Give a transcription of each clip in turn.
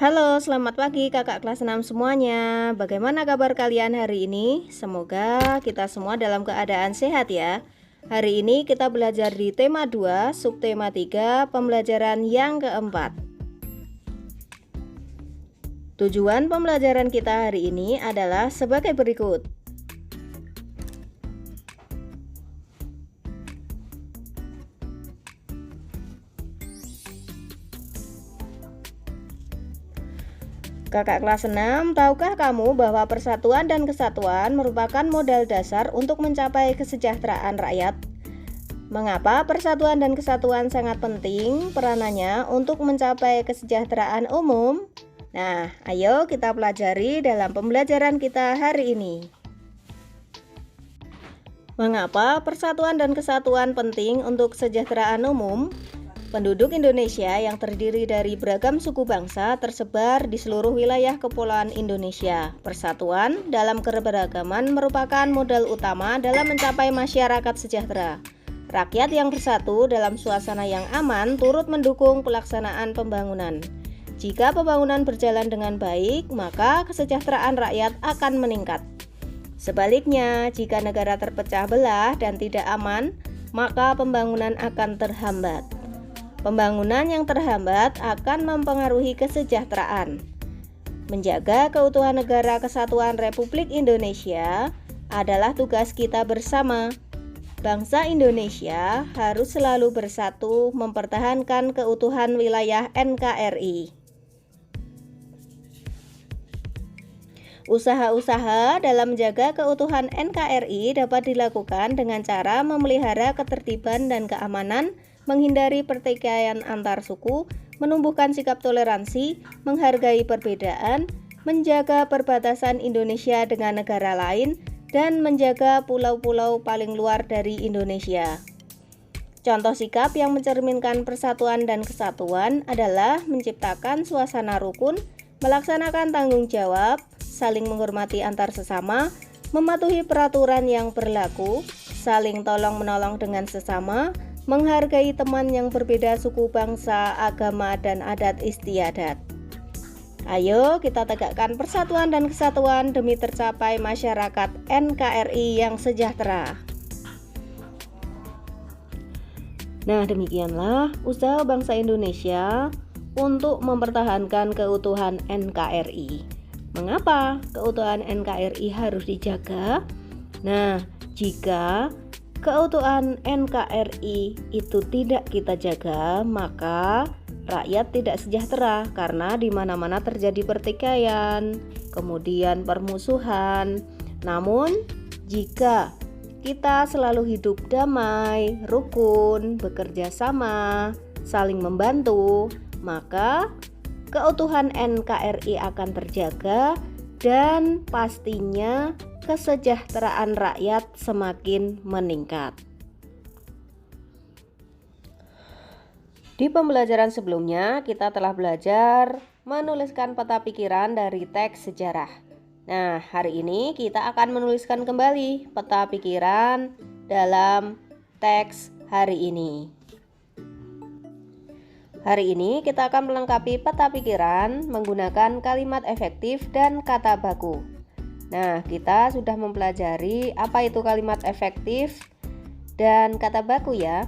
Halo, selamat pagi kakak kelas 6 semuanya. Bagaimana kabar kalian hari ini? Semoga kita semua dalam keadaan sehat ya. Hari ini kita belajar di tema 2, subtema 3, pembelajaran yang keempat. Tujuan pembelajaran kita hari ini adalah sebagai berikut. Kakak kelas 6, tahukah kamu bahwa persatuan dan kesatuan merupakan modal dasar untuk mencapai kesejahteraan rakyat? Mengapa persatuan dan kesatuan sangat penting peranannya untuk mencapai kesejahteraan umum? Nah, ayo kita pelajari dalam pembelajaran kita hari ini. Mengapa persatuan dan kesatuan penting untuk kesejahteraan umum? Penduduk Indonesia yang terdiri dari beragam suku bangsa tersebar di seluruh wilayah kepulauan Indonesia. Persatuan dalam keberagaman merupakan modal utama dalam mencapai masyarakat sejahtera. Rakyat yang bersatu dalam suasana yang aman turut mendukung pelaksanaan pembangunan. Jika pembangunan berjalan dengan baik, maka kesejahteraan rakyat akan meningkat. Sebaliknya, jika negara terpecah belah dan tidak aman, maka pembangunan akan terhambat. Pembangunan yang terhambat akan mempengaruhi kesejahteraan. Menjaga keutuhan negara kesatuan Republik Indonesia adalah tugas kita bersama. Bangsa Indonesia harus selalu bersatu mempertahankan keutuhan wilayah NKRI. Usaha-usaha dalam menjaga keutuhan NKRI dapat dilakukan dengan cara memelihara ketertiban dan keamanan, menghindari pertikaian antar suku, menumbuhkan sikap toleransi, menghargai perbedaan, menjaga perbatasan Indonesia dengan negara lain, dan menjaga pulau-pulau paling luar dari Indonesia. Contoh sikap yang mencerminkan persatuan dan kesatuan adalah menciptakan suasana rukun, melaksanakan tanggung jawab, saling menghormati antar sesama, mematuhi peraturan yang berlaku, saling tolong-menolong dengan sesama, menghargai teman yang berbeda suku, bangsa, agama, dan adat istiadat. Ayo kita tegakkan persatuan dan kesatuan demi tercapai masyarakat NKRI yang sejahtera. Nah, demikianlah usaha bangsa Indonesia untuk mempertahankan keutuhan NKRI. Mengapa keutuhan NKRI harus dijaga? Nah, jika keutuhan NKRI itu tidak kita jaga, maka rakyat tidak sejahtera karena di mana-mana terjadi pertikaian, kemudian permusuhan. Namun, jika kita selalu hidup damai, rukun, bekerja sama, saling membantu, maka keutuhan NKRI akan terjaga dan pastinya kesejahteraan rakyat semakin meningkat. Di pembelajaran sebelumnya, kita telah belajar menuliskan peta pikiran dari teks sejarah. Nah, hari ini kita akan menuliskan kembali peta pikiran dalam teks hari ini. Hari ini kita akan melengkapi peta pikiran menggunakan kalimat efektif dan kata baku. Nah, kita sudah mempelajari apa itu kalimat efektif dan kata baku ya.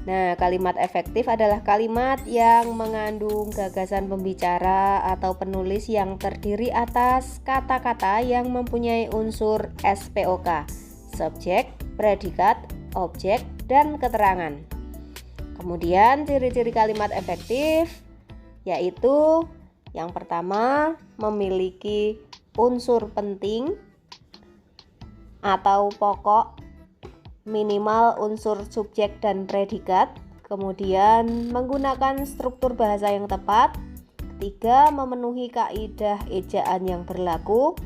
Nah, kalimat efektif adalah kalimat yang mengandung gagasan pembicara atau penulis yang terdiri atas kata-kata yang mempunyai unsur SPOK, subjek, predikat, objek, dan keterangan. Kemudian ciri-ciri kalimat efektif yaitu yang pertama memiliki unsur penting atau pokok, minimal unsur subjek dan predikat, kemudian menggunakan struktur bahasa yang tepat, ketiga memenuhi kaidah ejaan yang berlaku,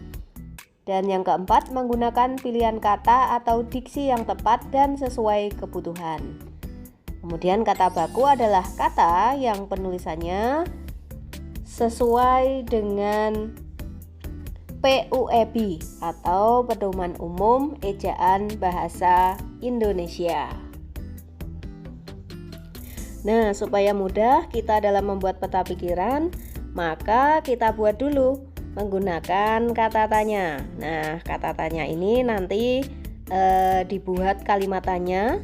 dan yang keempat menggunakan pilihan kata atau diksi yang tepat dan sesuai kebutuhan. Kemudian kata baku adalah kata yang penulisannya sesuai dengan PUEB atau Pedoman Umum Ejaan Bahasa Indonesia. Nah, supaya mudah kita dalam membuat peta pikiran, Maka kita buat dulu menggunakan kata tanya. Nah, kata tanya ini nanti dibuat kalimat tanya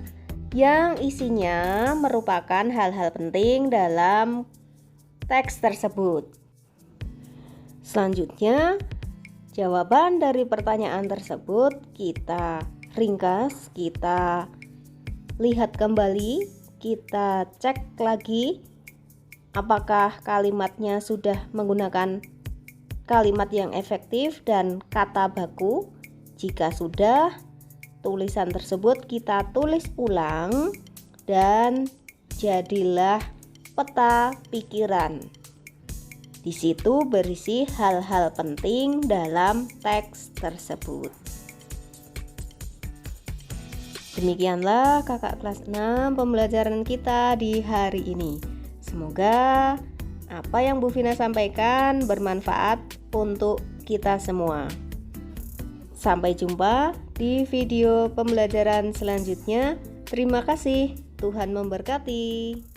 yang isinya merupakan hal-hal penting dalam teks tersebut. Selanjutnya, jawaban dari pertanyaan tersebut kita ringkas, kita lihat kembali, kita cek lagi apakah kalimatnya sudah menggunakan kalimat yang efektif dan kata baku. Jika sudah, tulisan tersebut kita tulis ulang dan jadilah peta pikiran. Di situ berisi hal-hal penting dalam teks tersebut. Demikianlah kakak kelas 6 pembelajaran kita di hari ini. Semoga apa yang Bu Vina sampaikan bermanfaat untuk kita semua. Sampai jumpa di video pembelajaran selanjutnya. Terima kasih. Tuhan memberkati.